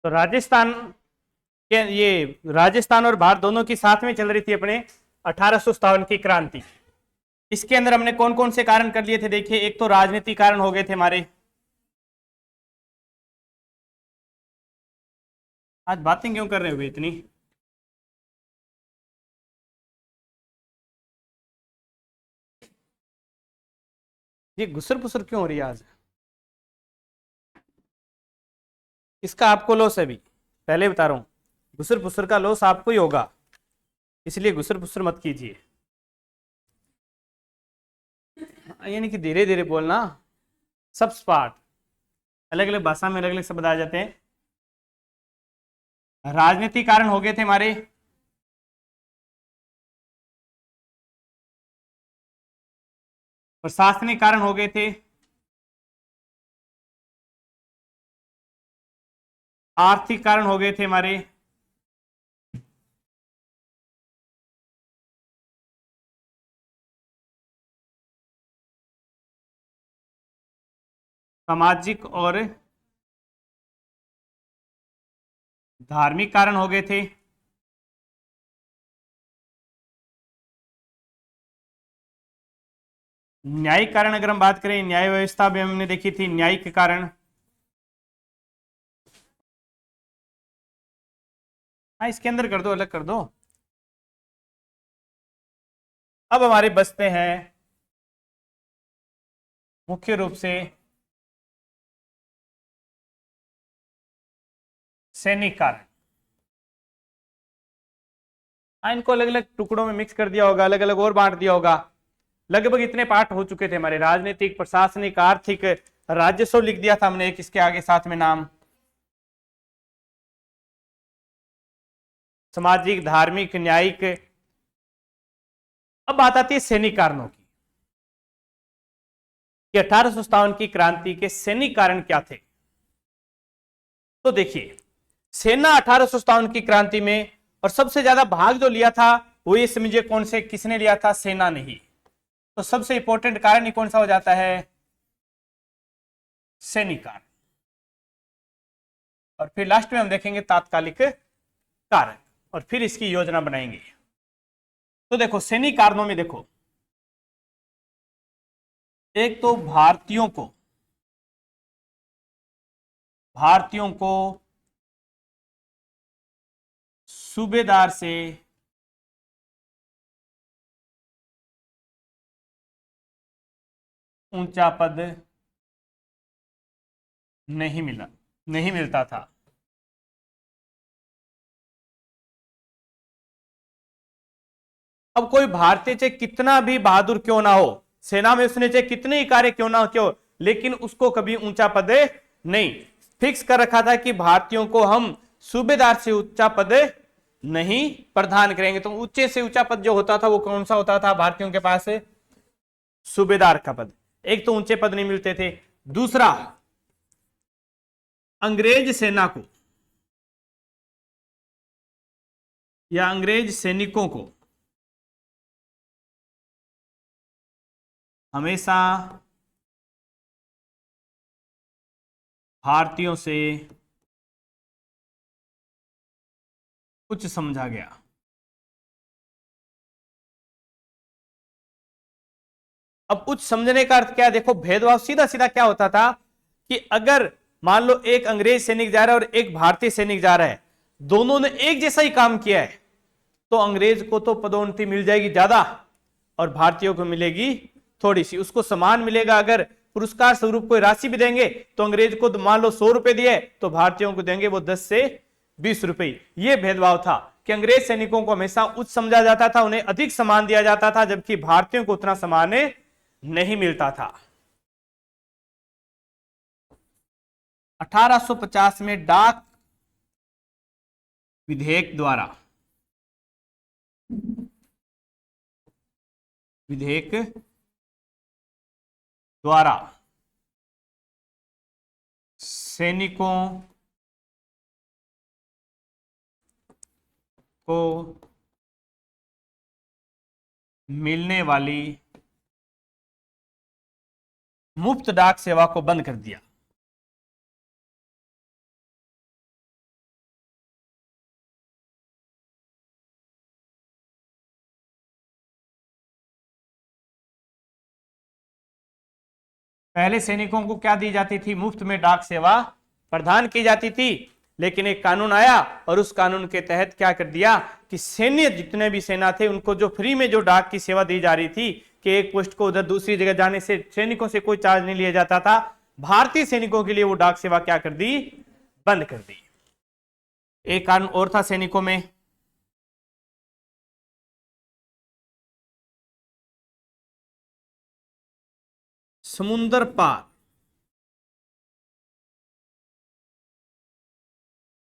तो राजस्थान के ये राजस्थान और भारत दोनों की साथ में चल रही थी अपने 1857 की क्रांति। इसके अंदर हमने कौन कौन से कारण कर लिए थे देखिए। एक तो राजनीतिक कारण हो गए थे हमारे। आज बातें क्यों कर रहे हो इतनी? ये गुसर पुसर क्यों हो रही है आज? इसका आपको लॉस है भी, पहले बता रहा हूं। गुसर पुसर का लॉस आपको ही होगा, इसलिए गुसर पुसर मत कीजिए। यानी कि धीरे धीरे बोलना। सब स्पार्ट अलग अलग भाषा में अलग अलग शब्द आ जाते हैं। राजनीतिक कारण हो गए थे हमारे। प्रशासनिक कारण हो गए थे। आर्थिक कारण हो गए थे हमारे। सामाजिक और धार्मिक कारण हो गए थे। न्यायिक कारण अगर हम बात करें, न्याय व्यवस्था भी हमने देखी थी, न्यायिक कारण। हाँ, इसके अंदर कर दो, अलग कर दो। अब हमारे बचते हैं मुख्य रूप से सैनिक कारण। हाँ, इनको अलग अलग टुकड़ों में मिक्स कर दिया होगा, अलग अलग और बांट दिया होगा। लगभग इतने पार्ट हो चुके थे हमारे। राजनीतिक, प्रशासनिक, आर्थिक, राजस्व लिख दिया था हमने एक इसके आगे साथ में नाम। सामाजिक, धार्मिक, न्यायिक। अब बात आती है सैनिक कारणों की कि 1857 की क्रांति के सैनिक कारण क्या थे। तो देखिए, सेना 1857 की क्रांति में और सबसे ज्यादा भाग जो लिया था वो ये समझिए कौन से, किसने लिया था? सेना ने ही। तो सबसे इंपॉर्टेंट कारण ही कौन सा हो जाता है? सैनिक कारण। और फिर लास्ट में हम देखेंगे तात्कालिक कारक और फिर इसकी योजना बनाएंगे। तो देखो, सैनिक कारणों में देखो, एक तो भारतीयों को सूबेदार से ऊंचा पद नहीं मिलता था। अब कोई भारतीय चाहे कितना भी बहादुर क्यों ना हो, सेना में उसने चाहे कितने ही कार्य क्यों ना हो क्यों, लेकिन उसको कभी ऊंचा पद नहीं। फिक्स कर रखा था कि भारतीयों को हम सूबेदार से ऊंचा पद नहीं प्रदान करेंगे। तो ऊंचे से ऊंचा पद जो होता था वो कौन सा होता था भारतीयों के पास? सूबेदार का पद। एक तो ऊंचे पद नहीं मिलते थे, दूसरा अंग्रेज सेना को या अंग्रेज सैनिकों को हमेशा भारतीयों से कुछ समझा गया। अब उच्च समझने का अर्थ क्या है? देखो, भेदभाव सीधा सीधा क्या होता था कि अगर मान लो एक अंग्रेज सैनिक जा रहा है और एक भारतीय सैनिक जा रहा है, दोनों ने एक जैसा ही काम किया है, तो अंग्रेज को तो पदोन्नति मिल जाएगी ज्यादा और भारतीयों को मिलेगी थोड़ी सी। उसको समान मिलेगा। अगर पुरस्कार स्वरूप कोई राशि भी देंगे तो अंग्रेज को मान लो 100 रुपए दिए तो भारतीयों को देंगे वो 10 से 20 रुपए। यह भेदभाव था कि अंग्रेज सैनिकों को हमेशा उच्च समझा जाता था, उन्हें अधिक सम्मान दिया जाता था, जबकि भारतीयों को उतना सम्मान नहीं मिलता था। 1850 में डाक विधेयक द्वारा सैनिकों को मिलने वाली मुफ्त डाक सेवा को बंद कर दिया। पहले सैनिकों को क्या दी जाती थी? मुफ्त में डाक सेवा प्रदान की जाती थी। लेकिन एक कानून आया और उस कानून के तहत क्या कर दिया कि सैन्य जितने भी सेना थे उनको जो फ्री में जो डाक की सेवा दी जा रही थी कि एक पोस्ट को उधर दूसरी जगह जाने से सैनिकों से कोई चार्ज नहीं लिया जाता था, भारतीय सैनिकों के लिए वो डाक सेवा क्या कर दी? बंद कर दी। एक कानून और था सैनिकों में, समुंदर पार,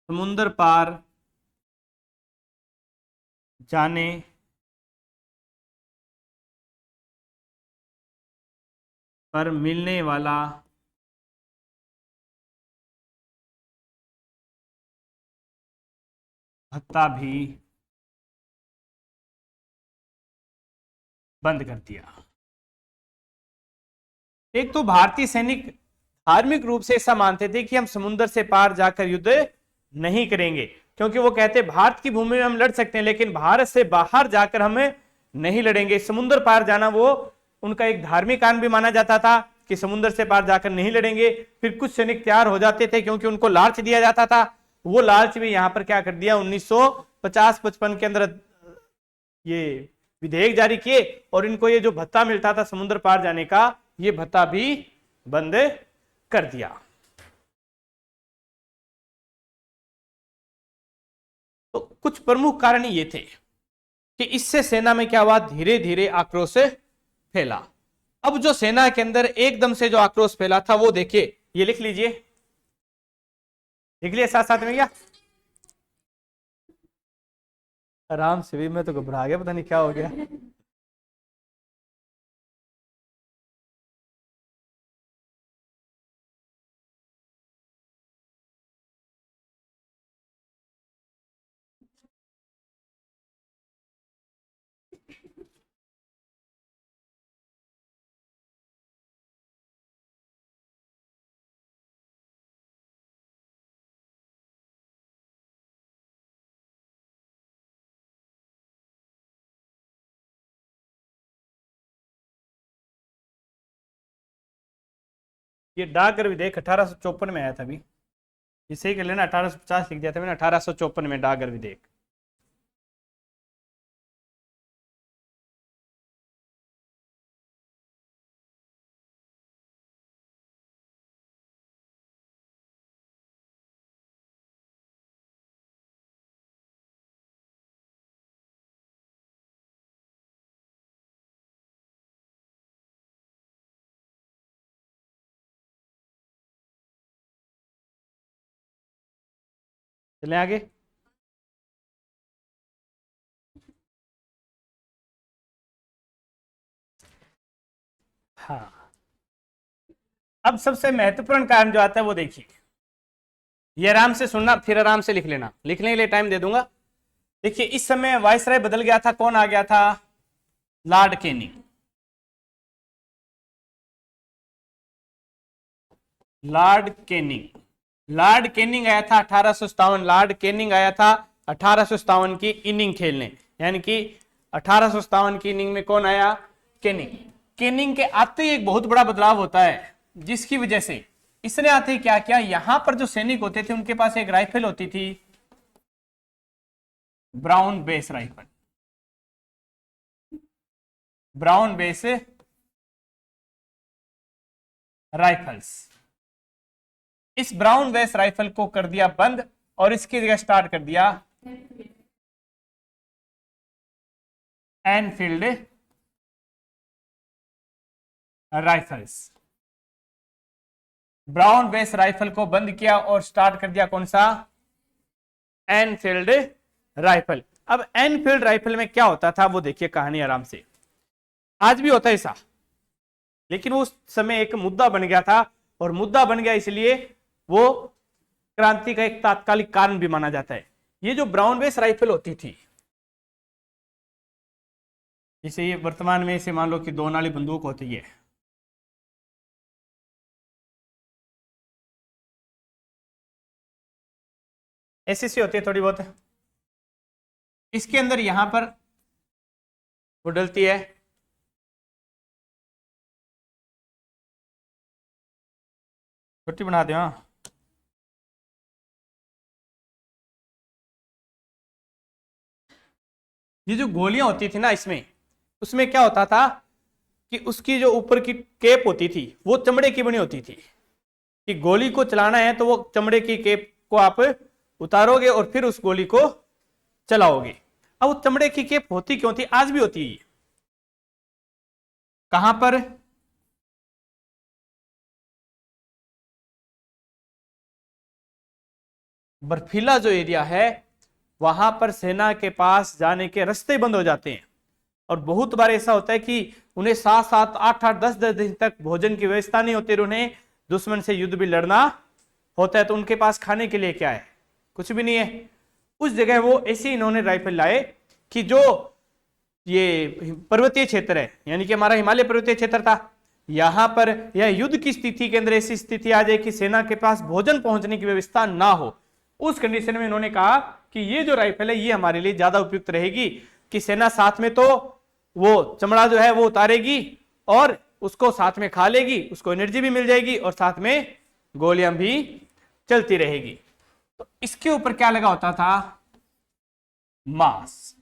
समुंदर पार जाने पर मिलने वाला भत्ता भी बंद कर दिया। एक तो भारतीय सैनिक धार्मिक रूप से ऐसा मानते थे कि हम समुद्र से पार जाकर युद्ध नहीं करेंगे, क्योंकि वो कहते भारत की भूमि में हम लड़ सकते हैं लेकिन भारत से बाहर जाकर हमें नहीं लड़ेंगे। समुद्र पार जाना वो उनका एक धार्मिक कान भी माना जाता था कि समुद्र से पार जाकर नहीं लड़ेंगे। फिर कुछ सैनिक तैयार हो जाते थे क्योंकि उनको लालच दिया जाता था, वो लालच भी यहां पर क्या कर दिया 1950-55 के अंदर ये विधेयक जारी किए और इनको ये जो भत्ता मिलता था समुद्र पार जाने का, ये भत्ता भी बंद कर दिया। तो कुछ प्रमुख कारण ये थे कि इससे सेना में क्या हुआ, धीरे धीरे आक्रोश फैला। अब जो सेना के अंदर एकदम से जो आक्रोश फैला था वो देखिए, ये लिख लीजिए, लिख लिया साथ साथ में क्या? आराम से भी, मैं तो घबरा गया, पता नहीं क्या हो गया। ये डाक विधेयक 1854 में आया था। अभी इसे ही कर लेना, 1850 लिख दिया था मैंने, 1854 में डाक विधेयक। चले आगे। हाँ, अब सबसे महत्वपूर्ण कारण जो आता है वो देखिए, ये आराम से सुनना फिर आराम से लिख लेना, लिखने के लिए टाइम दे दूंगा। देखिए इस समय वायसराय बदल गया था, कौन आ गया था? Lord Canning. Lord Canning, Lord Canning आया था 1857। लॉर्ड कैनिंग आया था 1857 की इनिंग खेलने, यानी कि 1857 की इनिंग में कौन आया? कैनिंग। कैनिंग के आते ही एक बहुत बड़ा बदलाव होता है, जिसकी वजह से इसने आते ही क्या किया, यहां पर जो सैनिक होते थे उनके पास एक राइफल होती थी, brown base rifle. Brown base rifles, इस ब्राउन बेस राइफल को कर दिया बंद और इसकी जगह स्टार्ट कर दिया Enfield rifles. Brown base rifle को बंद किया और स्टार्ट कर दिया कौन सा? Enfield rifle. अब एनफील्ड राइफल में क्या होता था वो देखिए कहानी आराम से, आज भी होता है ऐसा, लेकिन उस समय एक मुद्दा बन गया था और मुद्दा बन गया इसलिए वो क्रांति का एक तात्कालिक कारण भी माना जाता है। ये जो ब्राउन बेस राइफल होती थी, जैसे ये वर्तमान में इसे मान लो कि 2 नाली बंदूक होती है, ऐसी सी होती है थोड़ी बहुत, इसके अंदर यहां पर वो डलती है छोटी बना दे। हाँ, ये जो गोलियां होती थी ना इसमें, उसमें क्या होता था कि उसकी जो ऊपर की केप होती थी वो चमड़े की बनी होती थी, कि गोली को चलाना है तो वो चमड़े की केप को आप उतारोगे और फिर उस गोली को चलाओगे। अब वो चमड़े की केप होती क्यों थी, आज भी होती है। कहां पर? बर्फीला जो एरिया है वहां पर सेना के पास जाने के रास्ते बंद हो जाते हैं, और बहुत बार ऐसा होता है कि उन्हें 7-7, 8-8, 10-10 दिन तक भोजन की व्यवस्था नहीं होती, और उन्हें दुश्मन से युद्ध भी लड़ना होता है। तो उनके पास खाने के लिए क्या है? कुछ भी नहीं है। उस जगह वो ऐसे इन्होंने राइफल लाए कि जो ये पर्वतीय क्षेत्र है, यानी कि हमारा हिमालय पर्वतीय क्षेत्र था, यहां पर यह युद्ध की स्थिति के अंदर ऐसी स्थिति आ जाए कि सेना के पास भोजन पहुंचने की व्यवस्था ना हो, उस कंडीशन में इन्होंने कहा कि ये जो राइफल है ये हमारे लिए ज्यादा उपयुक्त रहेगी, कि सेना साथ में तो वो चमड़ा जो है वो उतारेगी और उसको साथ में खा लेगी, उसको एनर्जी भी मिल जाएगी और साथ में गोलियां भी चलती रहेगी। तो इसके ऊपर क्या लगा होता था? मास।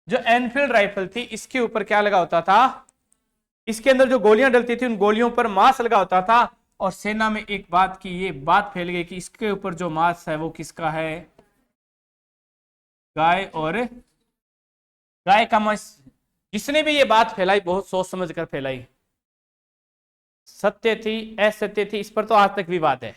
जो एनफील्ड राइफल थी इसके ऊपर क्या लगा होता था? इसके अंदर जो गोलियां डलती थी उन गोलियों पर मांस लगा होता था, और सेना में एक बात की ये बात फैल गई कि इसके ऊपर जो मांस है वो किसका है? गाय। और गाय का मांस। जिसने भी ये बात फैलाई बहुत सोच समझ कर फैलाई। सत्य थी, असत्य थी, इस पर तो आज तक विवाद है।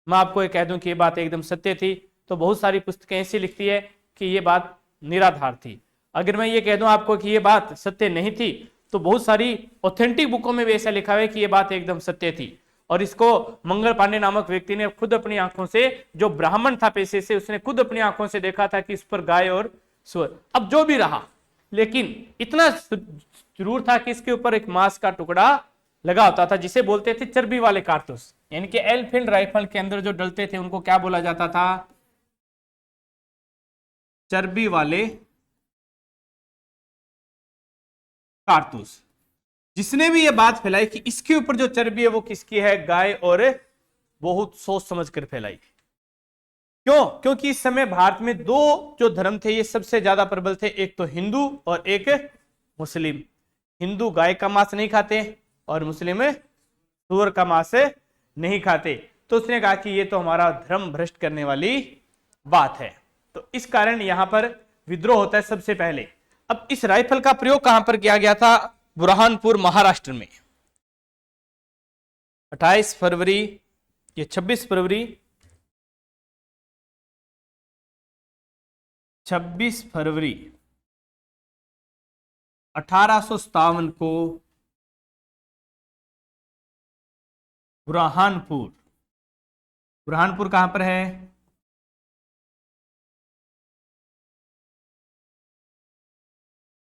मैं आपको ये कह दूं कि ये बात एकदम सत्य थी तो बहुत सारी पुस्तकें ऐसी लिखती है कि ये बात निराधार थी। अगर मैं ये कह दूं आपको कि ये बात सत्य नहीं थी, तो बहुत सारी ऑथेंटिक बुकों में भी ऐसा लिखा हुआ है कि ये बात एकदम सत्य थी। और इसको मंगल पांडे नामक व्यक्ति ने खुद अपनी आंखों से, जो ब्राह्मण था पेशे से, उसने खुद अपनी आंखों से देखा था कि इस पर गाय और सुअर। अब जो भी रहा, लेकिन इतना जरूर था कि इसके ऊपर एक मांस का टुकड़ा लगा होता था, जिसे बोलते थे चर्बी वाले कारतूस। यानी कि एनफील्ड राइफल के अंदर जो डलते थे उनको क्या बोला जाता था? चर्बी वाले कारतूस। जिसने भी ये बात फैलाई कि इसके ऊपर जो चर्बी है वो किसकी है? गाय। और बहुत सोच समझ कर फैलाई। क्यों? क्योंकि इस समय भारत में दो जो धर्म थे ये सबसे ज्यादा प्रबल थे, एक तो हिंदू और एक मुस्लिम। हिंदू गाय का मांस नहीं खाते और मुस्लिम सूअर का मांस नहीं खाते। तो उसने कहा कि ये तो हमारा धर्म भ्रष्ट करने वाली बात है। तो इस कारण यहां पर विद्रोह होता है सबसे पहले। अब इस राइफल का प्रयोग कहां पर किया गया था? बुरहानपुर महाराष्ट्र में। 28 फरवरी, ये 26 फरवरी, 26 फरवरी 1857 को बुरहानपुर। बुरहानपुर कहां पर है?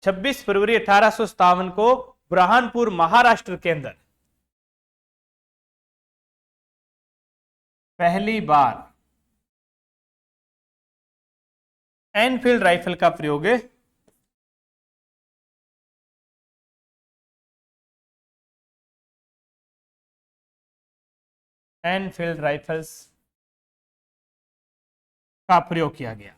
26 फरवरी 1857 को बुरहानपुर महाराष्ट्र के अंदर पहली बार एनफील्ड राइफल का प्रयोग एनफील्ड राइफल्स का प्रयोग किया गया।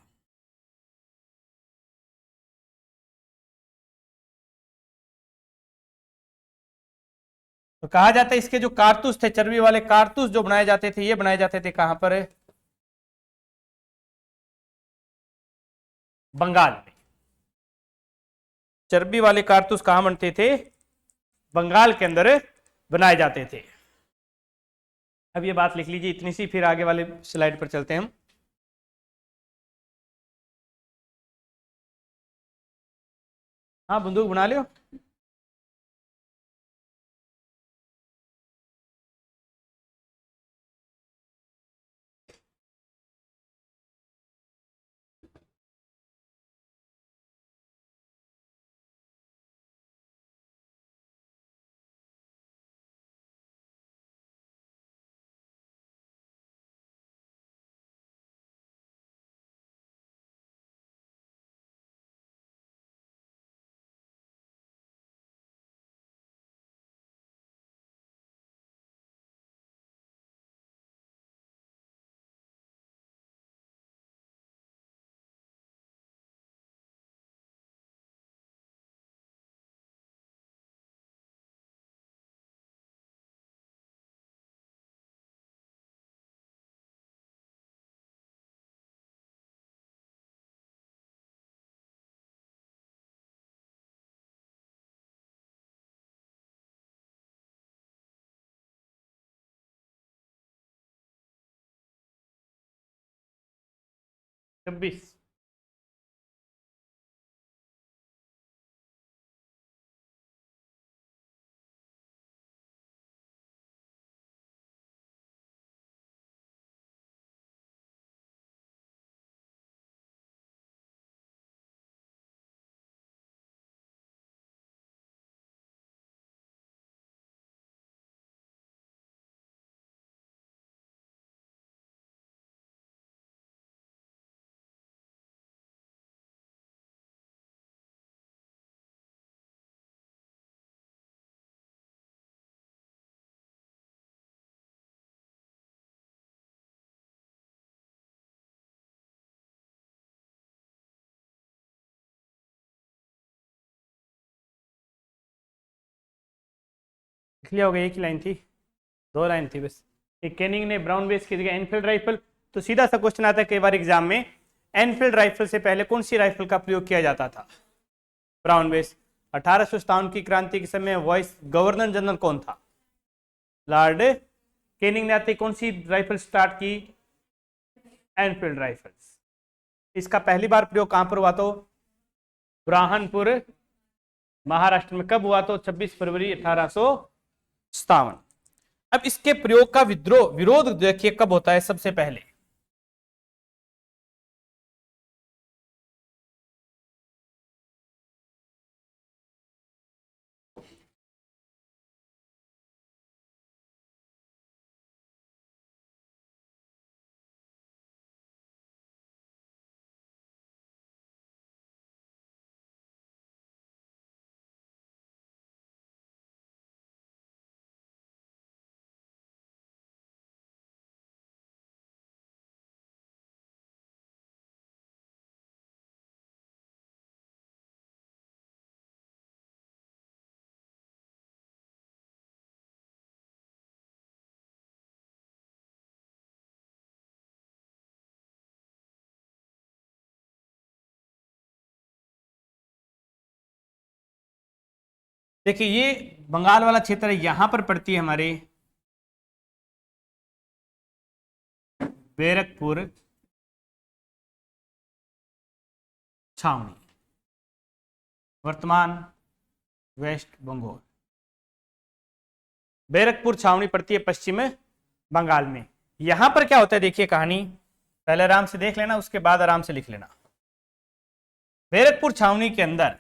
तो कहा जाता है इसके जो कारतूस थे, चर्बी वाले कारतूस जो बनाए जाते थे, ये बनाए जाते थे कहां पर? बंगाल में। चर्बी वाले कारतूस कहां बनते थे? बंगाल के अंदर बनाए जाते थे। अब ये बात लिख लीजिए इतनी सी, फिर आगे वाले स्लाइड पर चलते हैं हम। हाँ, बंदूक बना लियो। 26। लिख लिया होगा, एक ही लाइन थी, 2 लाइन थी बस। एक केनिंग ने ब्राउन बेस की जगह एनफील्ड राइफल। तो सीधा सा क्वेश्चन आता है कई बार एग्जाम में, एनफील्ड राइफल से पहले कौन सी राइफल का प्रयोग किया जाता था? Brown base. 1857 की क्रांति के समय वाइस गवर्नर जनरल कौन था? लॉर्ड केनिंग ने आते कौन सी राइफल स्टार्ट की? Enfield rifles. इसका पहली बार प्रयोग कहां पर हुआ? तो बुरहानपुर, महाराष्ट्र में। कब हुआ? तो 26 फरवरी 1857। अब इसके प्रयोग का विरोध देखिए कब होता है सबसे पहले। देखिए ये बंगाल वाला क्षेत्र यहां पर पड़ती है हमारे बैरकपुर छावनी, वर्तमान वेस्ट बंगाल। बैरकपुर छावनी पड़ती है पश्चिम बंगाल में। यहां पर क्या होता है देखिए कहानी, पहले आराम से देख लेना, उसके बाद आराम से लिख लेना। बैरकपुर छावनी के अंदर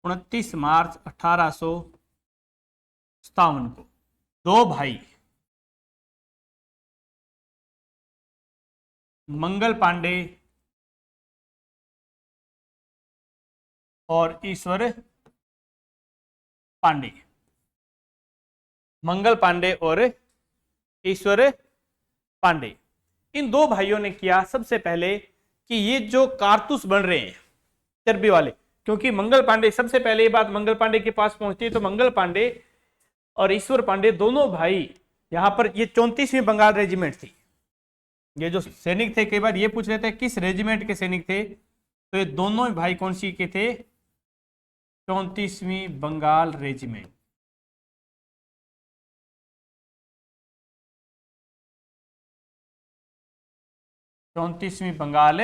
29 मार्च 1857 को 2 भाई मंगल पांडे और ईश्वर पांडे, मंगल पांडे और ईश्वर पांडे, इन 2 भाइयों ने किया सबसे पहले कि ये जो कारतूस बन रहे हैं चर्बी वाले, क्योंकि मंगल पांडे सबसे पहले ये बात मंगल पांडे के पास पहुंचती है, तो मंगल पांडे और ईश्वर पांडे दोनों भाई यहां पर, ये 34वीं बंगाल रेजिमेंट थी। ये जो सैनिक थे, कई बार ये पूछ रहे थे किस रेजिमेंट के सैनिक थे, तो ये दोनों भाई कौन सी के थे? 34वीं बंगाल रेजिमेंट। बंगाल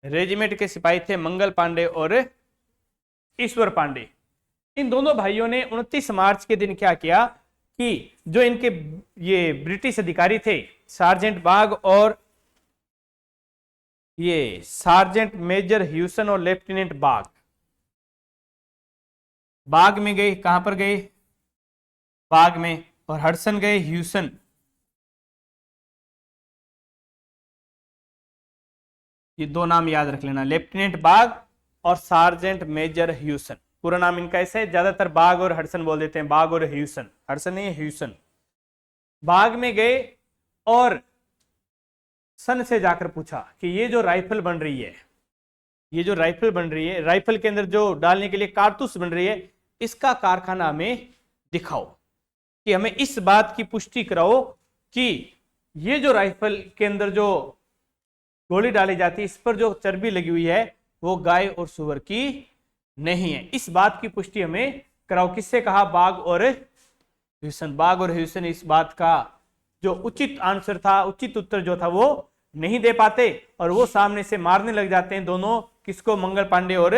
रेजिमेंट के सिपाही थे मंगल पांडे और ईश्वर पांडे। इन दोनों भाइयों ने 29 मार्च के दिन क्या किया कि जो इनके ये ब्रिटिश अधिकारी थे सार्जेंट बाग और ये सार्जेंट मेजर ह्यूसन और लेफ्टिनेंट बाग में गए। कहां पर गए? बाग में। और हडसन गए ह्यूसन। ये 2 नाम याद रख लेना, लेफ्टिनेंट बाग और सार्जेंट मेजर ह्यूसन। पूरा नाम इनका ऐसे है, ज्यादातर बाग और हडसन बोल देते हैं, बाग और ह्यूसन, हडसन नहीं ह्यूसन। बाग में गए और सन से जाकर पूछा कि ये जो राइफल बन रही है, ये जो राइफल बन रही है, राइफल के अंदर जो डालने के लिए कारतूस बन रही है, इसका कारखाना हमें दिखाओ, कि हमें इस बात की पुष्टि कराओ कि ये जो राइफल के अंदर जो गोली डाली जाती है, इस पर जो चर्बी लगी हुई है वो गाय और सुअर की नहीं है। इस बात की पुष्टि हमें कराओ। किससे कहा? बाग और ह्यूसन। बाग और ह्यूसन इस बात का जो उचित आंसर था, उचित उत्तर जो था वो नहीं दे पाते और वो सामने से मारने लग जाते हैं दोनों, किसको, मंगल पांडे और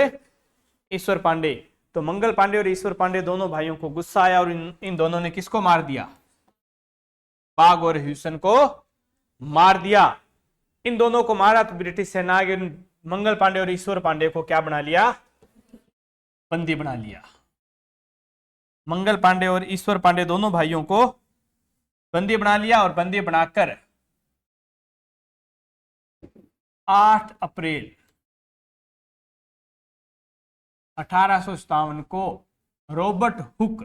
ईश्वर पांडे। तो मंगल पांडे और ईश्वर पांडे दोनों भाइयों को गुस्सा आया और इन दोनों ने किसको मार दिया, बाघ और ह्यूसन को मार दिया। इन दोनों को मारा तो ब्रिटिश सेना के मंगल पांडे और ईश्वर पांडे को क्या बना लिया, बंदी बना लिया। मंगल पांडे और ईश्वर पांडे दोनों भाइयों को बंदी बना लिया और बंदी बनाकर 8 अप्रैल 1857 को Robert Hooke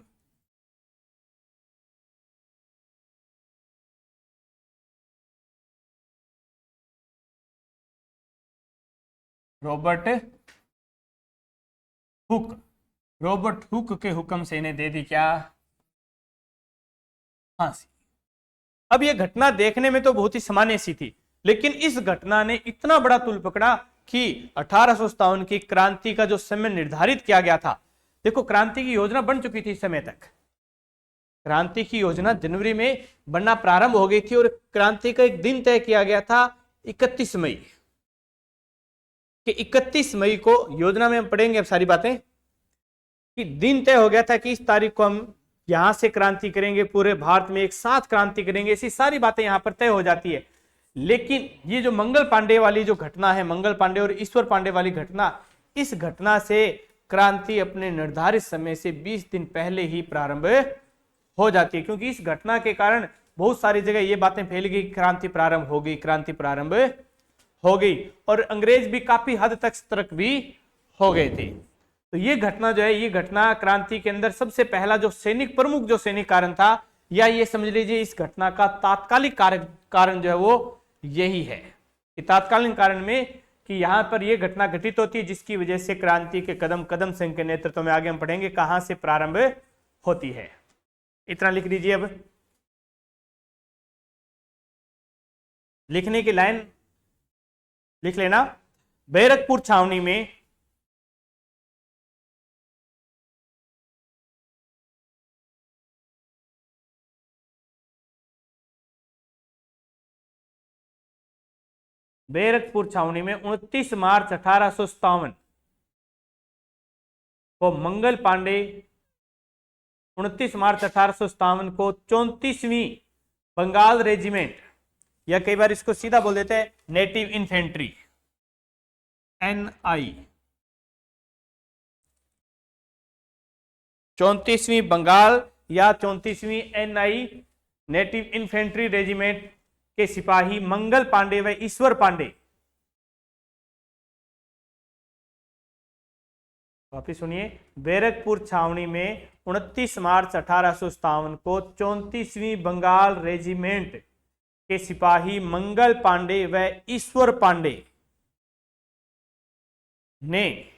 Robert Hooke Robert Hooke के हुक्म से इन्हें दे दी क्या, फांसी। अब यह घटना देखने में तो बहुत ही सामान्य सी थी, लेकिन इस घटना ने इतना बड़ा तुल पकड़ा कि 1857 की क्रांति का जो समय निर्धारित किया गया था, देखो क्रांति की योजना बन चुकी थी इस समय तक। क्रांति की योजना जनवरी में बनना प्रारंभ हो गई थी और क्रांति का एक दिन तय किया गया था 31 मई कि 31 मई को, योजना में हम पढ़ेंगे अब सारी बातें, कि दिन तय हो गया था कि इस तारीख को हम यहां से क्रांति करेंगे, पूरे भारत में एक साथ क्रांति करेंगे, ऐसी सारी बातें यहां पर तय हो जाती है। लेकिन ये जो मंगल पांडे वाली जो घटना है, मंगल पांडे और ईश्वर पांडे वाली घटना, इस घटना से क्रांति अपने निर्धारित समय से 20 दिन पहले ही प्रारंभ हो जाती है, क्योंकि इस घटना के कारण बहुत सारी जगह ये बातें फैल गई, क्रांति प्रारंभ हो गई, क्रांति प्रारंभ हो गई, और अंग्रेज भी काफी हद तक सतर्क भी हो गए थे। तो ये घटना जो है, ये घटना क्रांति के अंदर सबसे पहला जो सैनिक प्रमुख जो सैनिक कारण था, या ये समझ लीजिए इस घटना का तात्कालिक कारण जो है वो यही है कि तात्कालीन कारण में कि यहां पर यह घटना घटित होती है, जिसकी वजह से क्रांति के कदम कदम सिंह के नेतृत्व में, आगे हम पढ़ेंगे कहां से प्रारंभ होती है। इतना लिख लीजिए। अब लिखने की लाइन लिख लेना। बैरकपुर छावनी में बैरकपुर छावनी में 29 मार्च 1857 को मंगल पांडे, 29 मार्च 1857 को 34वीं बंगाल रेजिमेंट, या कई बार इसको सीधा बोल देते हैं नेटिव इन्फेंट्री, NI, 34वीं बंगाल या 34वीं NI नेटिव इन्फेंट्री रेजिमेंट के सिपाही मंगल पांडे व ईश्वर पांडे, वापिस सुनिए, बैरकपुर छावनी में 29 मार्च 1857 को 34वीं बंगाल रेजिमेंट के सिपाही मंगल पांडे व ईश्वर पांडे ने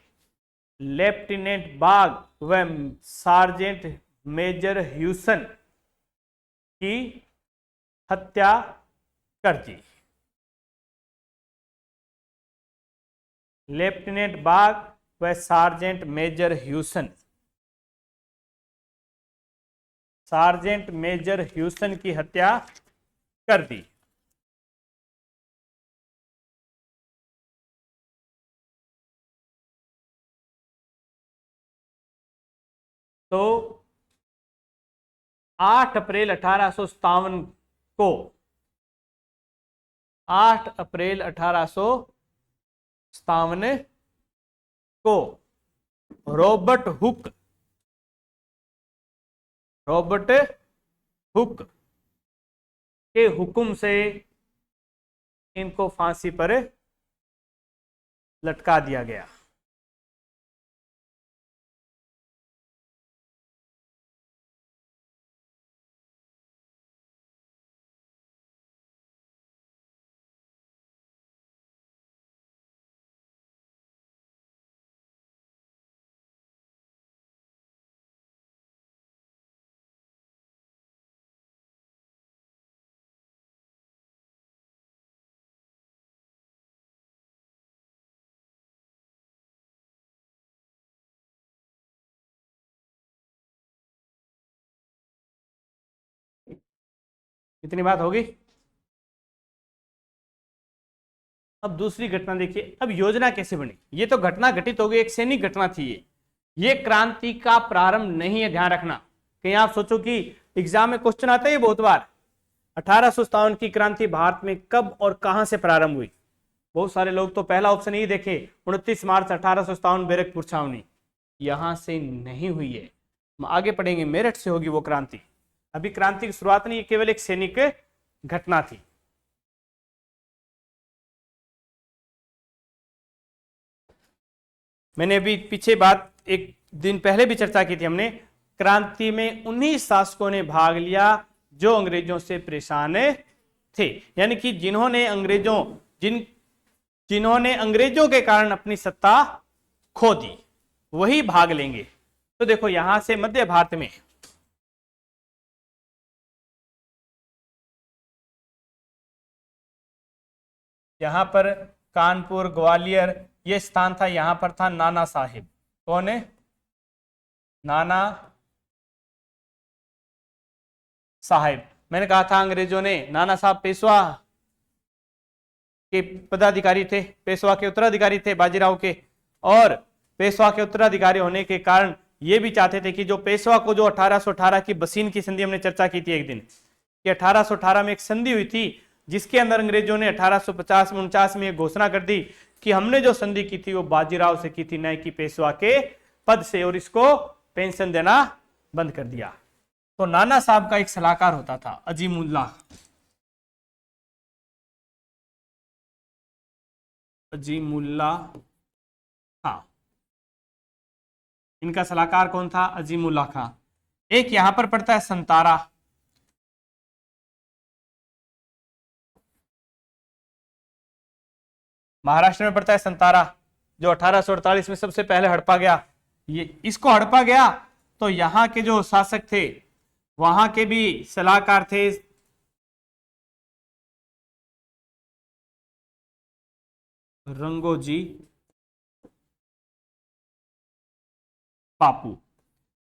लेफ्टिनेंट बाग व सार्जेंट मेजर ह्यूसन की हत्या कर दी। लेफ्टिनेंट बाग व sergeant major Hewson, sergeant major Hewson की हत्या कर दी। तो 8 अप्रैल 1857 को, 8 अप्रैल 1857 को रॉबर्ट हुक के हुक्म से इनको फांसी पर लटका दिया गया। इतनी बात होगी। अब दूसरी घटना देखिए, अब योजना कैसे बनी। ये तो घटना घटित हो गई, एक सैनिक घटना थी ये क्रांति का प्रारंभ नहीं है, ध्यान रखना। कहीं आप सोचो कि एग्जाम में क्वेश्चन आता है बहुत बार, 1857 की क्रांति भारत में कब और कहां से प्रारंभ हुई। बहुत सारे लोग तो पहला ऑप्शन ही देखे, 29 मार्च 1857 बैरकपुर छावनी। यहां से नहीं हुई है, हम आगे पढ़ेंगे, मेरठ से होगी वो क्रांति। अभी क्रांति की शुरुआत नहीं, केवल एक सैनिक घटना थी। मैंने अभी पीछे बात एक दिन पहले भी चर्चा की थी हमने, क्रांति में उन्हीं शासकों ने भाग लिया जो अंग्रेजों से परेशान थे, यानी कि जिन्होंने अंग्रेजों के कारण अपनी सत्ता खो दी, वही भाग लेंगे। तो देखो यहां से मध्य भारत में यहां पर कानपुर, ग्वालियर ये स्थान था, यहां पर था नाना साहिब। कौन है? नाना साहिब। मैंने कहा था अंग्रेजों ने, नाना साहब पेशवा के पदाधिकारी थे, पेशवा के उत्तराधिकारी थे बाजीराव के, और पेशवा के उत्तराधिकारी होने के कारण ये भी चाहते थे कि जो पेशवा को, जो 1818 की बसीन की संधि हमने चर्चा की थी एक दिन, कि 1818 में एक संधि हुई थी जिसके अंदर अंग्रेजों ने 1850 में 49 में घोषणा कर दी कि हमने जो संधि की थी वो बाजीराव से की थी, न कि पेशवा के पद से, और इसको पेंशन देना बंद कर दिया। तो नाना साहब का एक सलाहकार होता था अजीमुल्लाह, हाँ, इनका सलाहकार कौन था? अजीमुल्लाह खां। एक यहां पर पड़ता है संतारा, महाराष्ट्र में पड़ता है संतारा, जो 1848 में सबसे पहले हड़पा गया। ये इसको हड़पा गया तो यहां के जो शासक थे वहां के भी सलाहकार थे रंगोजी बापू,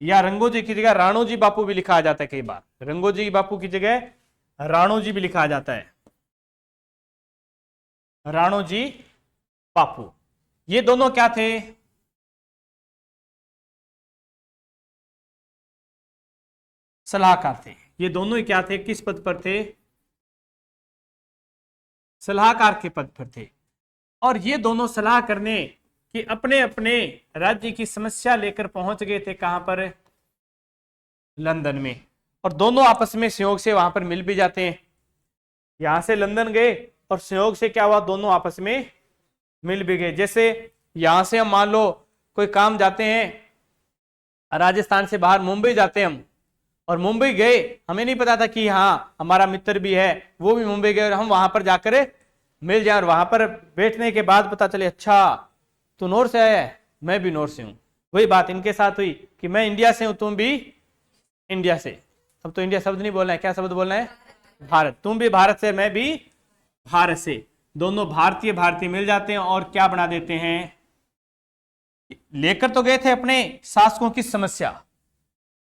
या रंगोजी की जगह राणोजी बापू भी लिखा आ जाता है कई बार, रंगोजी बापू की जगह राणोजी भी लिखा आ जाता है, राणोजी बापू। ये दोनों क्या थे? सलाहकार थे। ये दोनों ही क्या थे, किस पद पर थे? सलाहकार के पद पर थे। और ये दोनों सलाह करने कि अपने अपने राज्य की समस्या लेकर पहुंच गए थे, कहां पर? लंदन में। और दोनों आपस में सहयोग से वहां पर मिल भी जाते हैं। यहां से लंदन गए और सहयोग से क्या हुआ, दोनों आपस में मिल भी गए। जैसे यहां से हम मान लो कोई काम जाते हैं, राजस्थान से बाहर मुंबई जाते हैं हम, और मुंबई गए, हमें नहीं पता था कि हाँ हमारा मित्र भी है, वो भी मुंबई गए, और हम वहां पर जाकर मिल जाए, और वहां पर बैठने के बाद पता चले अच्छा तू नॉर्थ से आया है, मैं भी नॉर्थ से हूं। वही बात इनके साथ हुई कि मैं इंडिया से हूं, तुम भी इंडिया से। अब तो इंडिया शब्द नहीं बोलना है, क्या शब्द बोलना है? भारत। तुम भी भारत से, मैं भी भारत से। दोनों भारतीय भारतीय मिल जाते हैं और क्या बना देते हैं, लेकर तो गए थे अपने शासकों की समस्या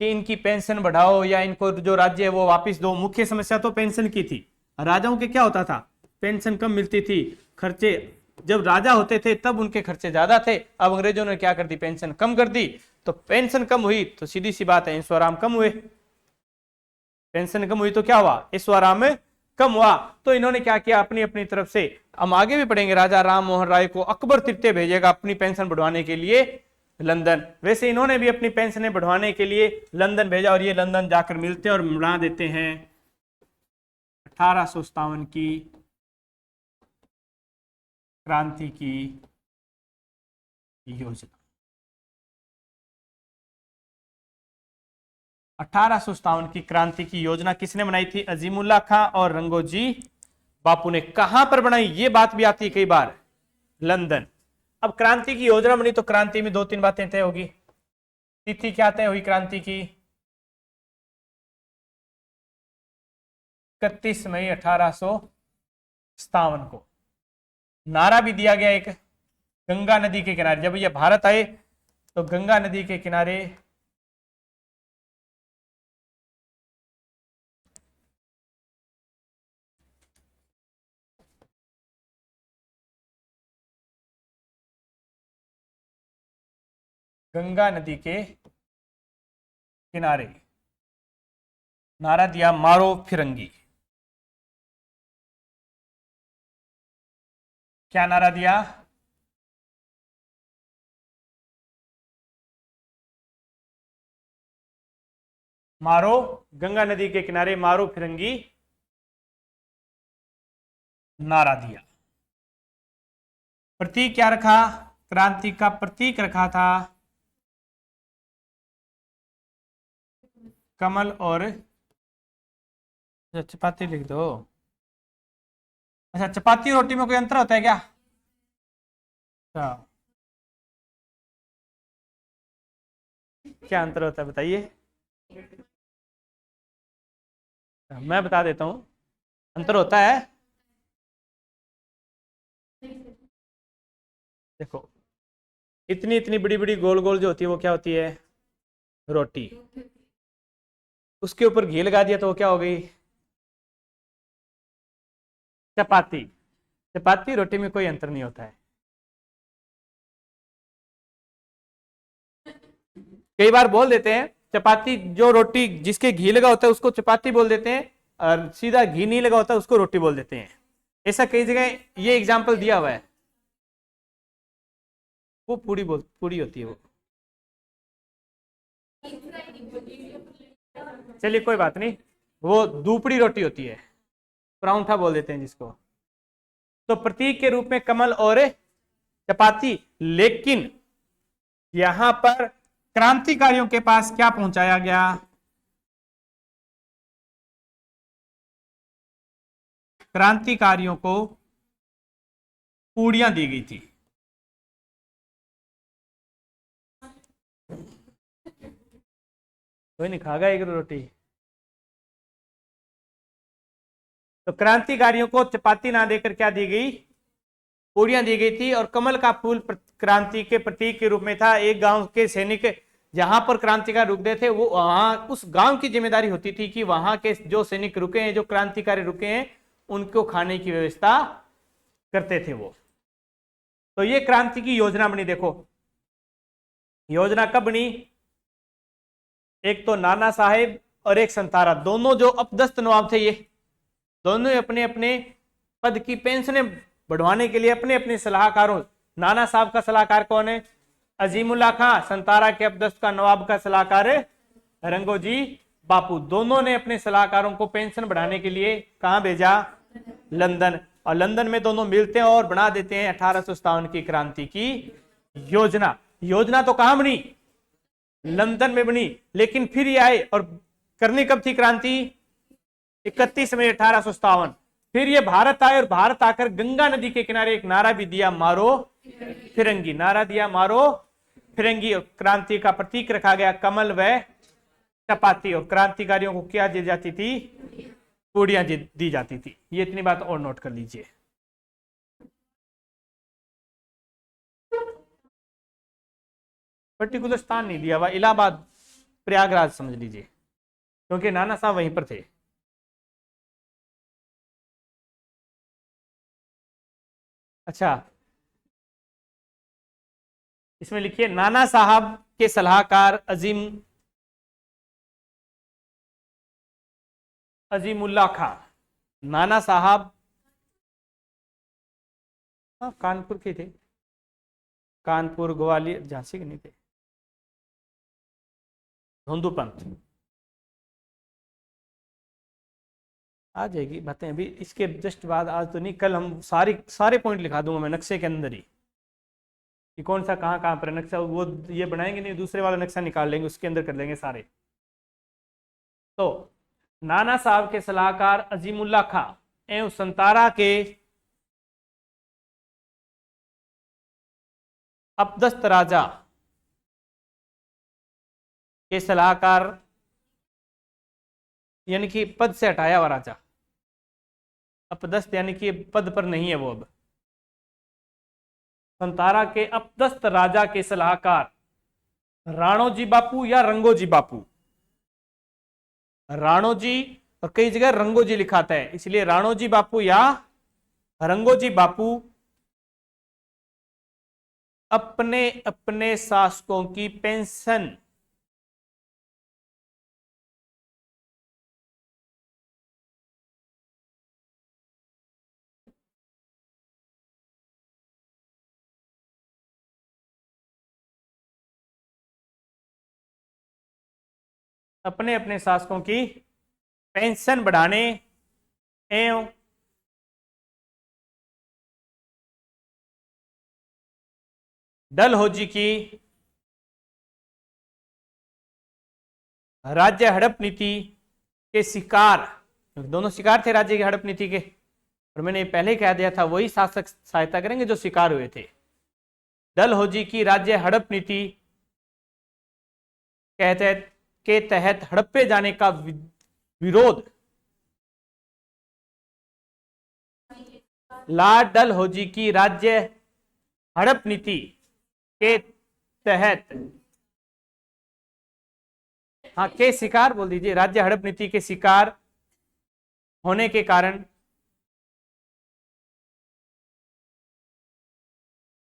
कि इनकी पेंशन बढ़ाओ या इनको जो राज्य है वो वापस दो। मुख्य समस्या तो पेंशन की थी। राजाओं के क्या होता था, पेंशन कम मिलती थी, खर्चे, जब राजा होते थे तब उनके खर्चे ज्यादा थे। अब अंग्रेजों ने क्या कर दी, पेंशन कम कर दी। तो पेंशन कम हुई तो सीधी सी बात है ऐशो आराम कम हुए। पेंशन कम हुई तो क्या हुआ, ऐशो आराम कम हुआ। तो इन्होंने क्या किया, अपनी अपनी तरफ से, हम आगे भी पढ़ेंगे, राजा राम मोहन राय को अकबर तृतीय भेजेगा अपनी पेंशन बढ़वाने के लिए लंदन। वैसे इन्होंने भी अपनी पेंशनें बढ़वाने के लिए लंदन भेजा, और ये लंदन जाकर मिलते हैं और बना देते हैं 1857 की क्रांति की योजना। 1857 की क्रांति की योजना किसने बनाई थी? अजीमुल्लाह खां और रंगोजी बापू ने। कहां पर बनाई, ये बात भी आती है कई बार, लंदन। अब क्रांति की योजना बनी तो क्रांति में दो तीन बातें तय होगी। तिथि क्या तय हुई क्रांति की? 31 मई 1857 को। नारा भी दिया गया एक, गंगा नदी के किनारे। जब ये भारत आए तो गंगा नदी के किनारे गंगा नदी के किनारे नारा दिया मारो फिरंगी। क्या नारा दिया? मारो, गंगा नदी के किनारे मारो फिरंगी नारा दिया। प्रतीक क्या रखा? क्रांति का प्रतीक रखा था कमल और चपाती लिख दो। अच्छा, चपाती रोटी में कोई अंतर होता है क्या? अच्छा, क्या अंतर होता है बताइए? मैं बता देता हूं, अंतर होता है। देखो, इतनी इतनी बड़ी बड़ी गोल गोल जो होती है वो क्या होती है? रोटी। उसके ऊपर घी लगा दिया तो वो क्या हो गई? चपाती। चपाती रोटी में कोई अंतर नहीं होता है। कई बार बोल देते हैं चपाती, जो रोटी जिसके घी लगा होता है उसको चपाती बोल देते हैं, और सीधा घी नहीं लगा होता उसको रोटी बोल देते हैं। ऐसा कई जगह ये एग्जाम्पल दिया हुआ है। वो पूरी होती है वो। चलिए कोई बात नहीं, वो दूपड़ी रोटी होती है, परांठा बोल देते हैं जिसको। तो प्रतीक के रूप में कमल और चपाती, लेकिन यहां पर क्रांतिकारियों के पास क्या पहुंचाया गया? क्रांतिकारियों को पूड़ियां दी गई थी। कोई नहीं खागा एक रोटी। तो क्रांतिकारियों को चपाती ना देकर क्या दी गई? पूड़ियां दी गई थी। और कमल का फूल क्रांति के प्रतीक के रूप में था। एक गांव के सैनिक जहां पर क्रांतिकारी रुक गए थे, वो वहां उस गांव की जिम्मेदारी होती थी कि वहां के जो सैनिक रुके हैं, जो क्रांतिकारी रुके हैं, उनको खाने की व्यवस्था करते थे वो। तो ये क्रांति की योजना बनी। देखो, योजना कब बनी? एक तो नाना साहेब और एक संतारा, दोनों जो अपदस्थ नवाब थे, ये दोनों अपने अपने पद की पेंशनें बढ़वाने के लिए अपने अपने सलाहकारों, नाना साहब का सलाहकार कौन है? अजीमुल्ला खां। संतारा के अपदस्थ का नवाब का सलाहकार रंगोजी बापू। दोनों ने अपने सलाहकारों को पेंशन बढ़ाने के लिए कहां भेजा? लंदन। और लंदन में दोनों मिलते हैं और बना देते हैं 1857 की क्रांति की योजना। योजना तो कहां बनी? लंदन में बनी। लेकिन फिर ये आए और करनी कब थी क्रांति? 31 मई 1857। फिर ये भारत आए और भारत आकर गंगा नदी के किनारे एक नारा भी दिया, मारो फिरंगी। नारा दिया मारो फिरंगी। और क्रांति का प्रतीक रखा गया कमल व चपाती। और क्रांतिकारियों को क्या दी जाती थी? पूड़ियां दी जाती थी। ये इतनी बात और नोट कर लीजिए। पर्टिकुलर स्थान नहीं दिया हुआ, इलाहाबाद प्रयागराज समझ लीजिए, क्योंकि नाना साहब वहीं पर थे। अच्छा, इसमें लिखिए नाना साहब के सलाहकार अजीमुल्ला खां। नाना साहब कानपुर के थे, कानपुर, ग्वालियर, झांसी के नहीं थे। धोंदू पंथ आ जाएगी बातें अभी, इसके जस्ट बाद, आज तो नहीं, कल हम सारे पॉइंट लिखा दूंगा मैं नक्शे के अंदर ही, कि कौन सा कहाँ कहाँ पर नक्शा। वो ये बनाएंगे नहीं, दूसरे वाला नक्शा निकाल लेंगे, उसके अंदर कर लेंगे सारे। तो नाना साहब के सलाहकार अजीमुल्ला खां एवं संतारा के अपदस्थ राजा के सलाहकार, यानी कि पद से हटाया हुआ राजा, अपदस्थ यानी कि पद पर नहीं है वो अब। संतारा के अपदस्थ राजा के सलाहकार राणोजी बापू या रंगोजी बापू। राणोजी और कई जगह रंगोजी लिखाता है, इसलिए राणोजी बापू या रंगोजी बापू अपने अपने शासकों की पेंशन अपने अपने शासकों की पेंशन बढ़ाने एवं डलहौजी की राज्य हड़प नीति के शिकार, दोनों शिकार थे राज्य की हड़प नीति के, और मैंने पहले ही कह दिया था वही शासक सहायता करेंगे जो शिकार हुए थे। डलहौजी की राज्य हड़प नीति के तहत हड़प्पे जाने का विरोध लॉर्ड डलहौजी की राज्य हड़प नीति के तहत, हाँ के शिकार बोल दीजिए, राज्य हड़प नीति के शिकार होने के कारण,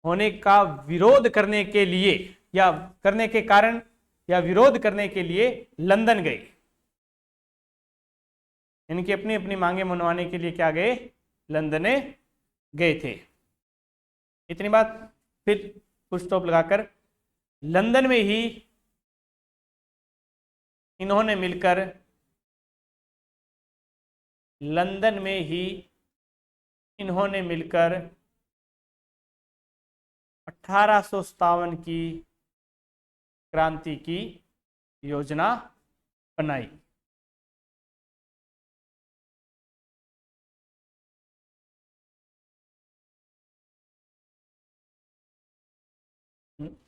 होने का विरोध करने के लिए या करने के कारण या विरोध करने के लिए लंदन गए। इनकी अपनी अपनी मांगे मनवाने के लिए क्या गए, लंदन गए थे। इतनी बात, फिर फुल स्टॉप लगाकर लंदन में ही इन्होंने मिलकर, लंदन में ही इन्होंने मिलकर 1857 की क्रांति की योजना बनाई।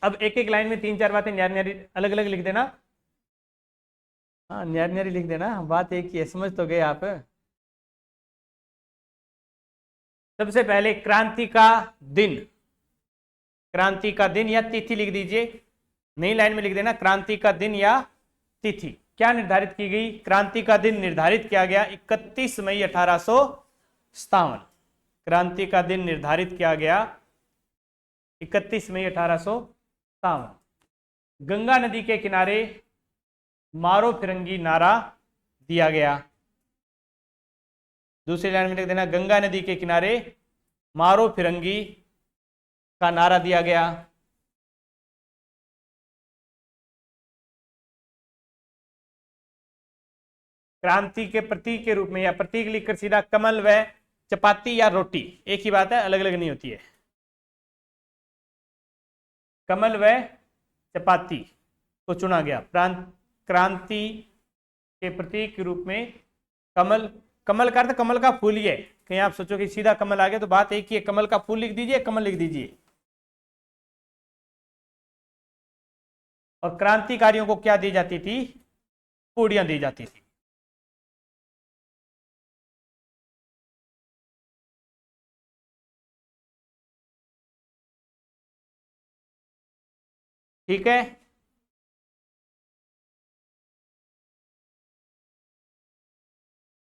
अब एक एक लाइन में तीन चार बातें न्यारी न्यारी अलग अलग लिख देना। हाँ न्यारी न्यारी लिख देना, बात एक ही है, समझ तो गए आप। सबसे पहले क्रांति का दिन, क्रांति का दिन या तिथि लिख दीजिए, नई लाइन में लिख देना क्रांति का दिन या तिथि। क्या निर्धारित की गई, क्रांति का दिन निर्धारित किया गया 31 मई 1857। क्रांति का दिन निर्धारित किया गया 31 मई 1857। गंगा नदी के किनारे मारो फिरंगी नारा दिया गया। दूसरी लाइन में लिख देना गंगा नदी के किनारे मारो फिरंगी का नारा दिया गया। क्रांति के प्रतीक के रूप में या प्रतीक लिखकर सीधा कमल व चपाती या रोटी, एक ही बात है, अलग अलग नहीं होती है। कमल व चपाती को चुना गया क्रांति के प्रतीक के रूप में। कमल, कमल का अर्थ कमल का फूल ही है, कहीं आप सोचो कि सीधा कमल आ गया, तो बात एक ही है, कमल का फूल लिख दीजिए, कमल लिख दीजिए। और क्रांतिकारियों को क्या दी जाती थी, पूड़ियां दी जाती थी। ठीक है।